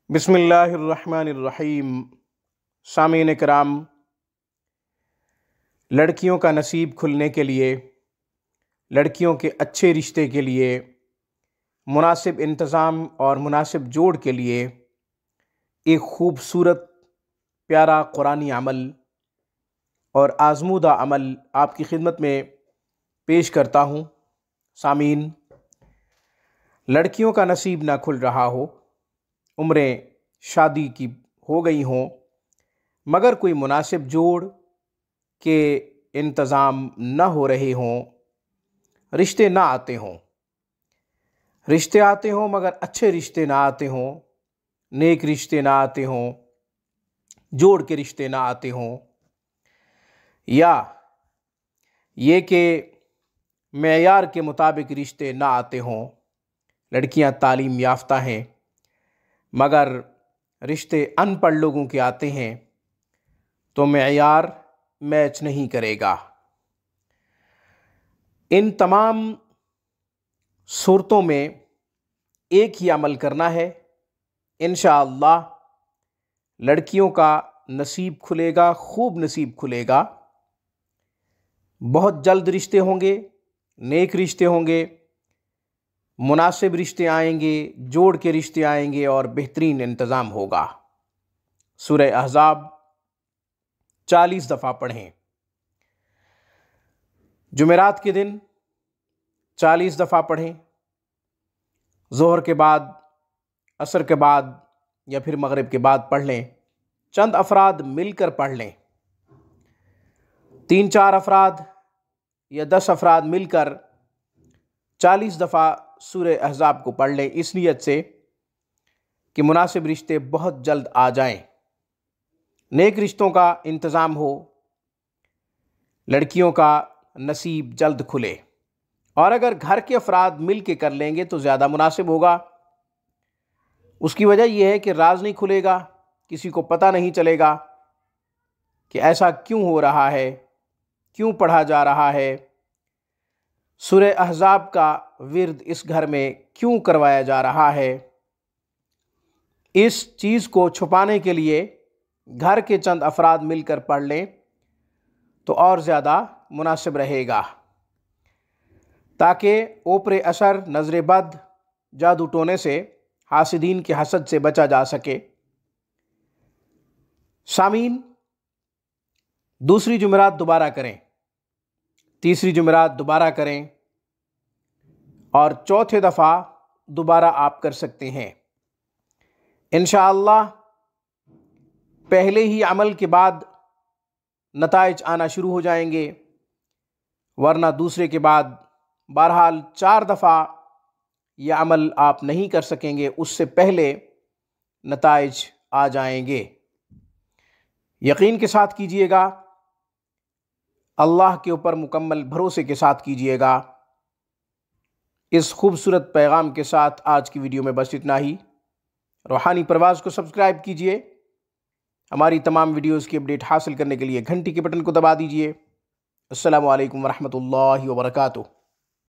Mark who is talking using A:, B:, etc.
A: बिस्मिल्लाहिर्रहमानिर्रहीम। सामीन कराम, लड़कियों का नसीब खुलने के लिए, लड़कियों के अच्छे रिश्ते के लिए, मुनासिब इंतज़ाम और मुनासिब जोड़ के लिए एक ख़ूबसूरत प्यारा कुरानी अमल और आज़मूदा अमल आपकी खिदमत में पेश करता हूँ। सामीन, लड़कियों का नसीब ना खुल रहा हो, उम्रें शादी की हो गई हों, मगर कोई मुनासिब जोड़ के इंतज़ाम न हो रहे हों, रिश्ते ना आते हों, रिश्ते आते हों मगर अच्छे रिश्ते ना आते हों, नेक रिश्ते ना आते हों, जोड़ के रिश्ते ना आते हों, या ये कि मेयार के मुताबिक रिश्ते ना आते हों। लड़कियां तालीम याफ्ता हैं मगर रिश्ते अनपढ़ लोगों के आते हैं तो मेयार मैच नहीं करेगा। इन तमाम सूरतों में एक ही अमल करना है, इंशाअल्लाह लड़कियों का नसीब खुलेगा, खूब नसीब खुलेगा। बहुत जल्द रिश्ते होंगे, नेक रिश्ते होंगे, मुनासिब रिश्ते आएंगे, जोड़ के रिश्ते आएंगे और बेहतरीन इंतज़ाम होगा। सूरह अहज़ाब 40 दफ़ा पढ़ें। जुमेरात के दिन 40 दफ़ा पढ़ें, ज़ोहर के बाद, असर के बाद या फिर मगरिब के बाद पढ़ लें। चंद अफराद मिलकर पढ़ लें, 3-4 अफराद या 10 अफराद मिलकर 40 दफ़ा सूरह अहज़ाब को पढ़ लें, इस नीयत से कि मुनासिब रिश्ते बहुत जल्द आ जाएं, नेक रिश्तों का इंतज़ाम हो, लड़कियों का नसीब जल्द खुले। और अगर घर के अफराद मिल के कर लेंगे तो ज़्यादा मुनासिब होगा। उसकी वजह यह है कि राज नहीं खुलेगा, किसी को पता नहीं चलेगा कि ऐसा क्यों हो रहा है, क्यों पढ़ा जा रहा है, सूरह अहज़ाब का विर्द इस घर में क्यों करवाया जा रहा है। इस चीज़ को छुपाने के लिए घर के चंद अफराद मिलकर पढ़ लें तो और ज़्यादा मुनासिब रहेगा, ताकि ओपरे असर, नज़र बद, जादू टोने से, हासिदीन के हसद से बचा जा सके। सामीन, दूसरी जुमेरात दोबारा करें, तीसरी जुमेरात दोबारा करें और चौथे दफ़ा दोबारा आप कर सकते हैं। इंशाअल्लाह पहले ही अमल के बाद नताइज आना शुरू हो जाएंगे, वरना दूसरे के बाद बहरहाल 4 दफ़ा यह अमल आप नहीं कर सकेंगे, उससे पहले नताइज आ जाएंगे। यकीन के साथ कीजिएगा, अल्लाह के ऊपर मुकम्मल भरोसे के साथ कीजिएगा। इस खूबसूरत पैगाम के साथ आज की वीडियो में बस इतना ही। रूहानी परवाज़ को सब्सक्राइब कीजिए। हमारी तमाम वीडियोज़ की अपडेट हासिल करने के लिए घंटी के बटन को दबा दीजिए। अस्सलामु अलैकुम वरहमतुल्लाहि वबरकातुहू।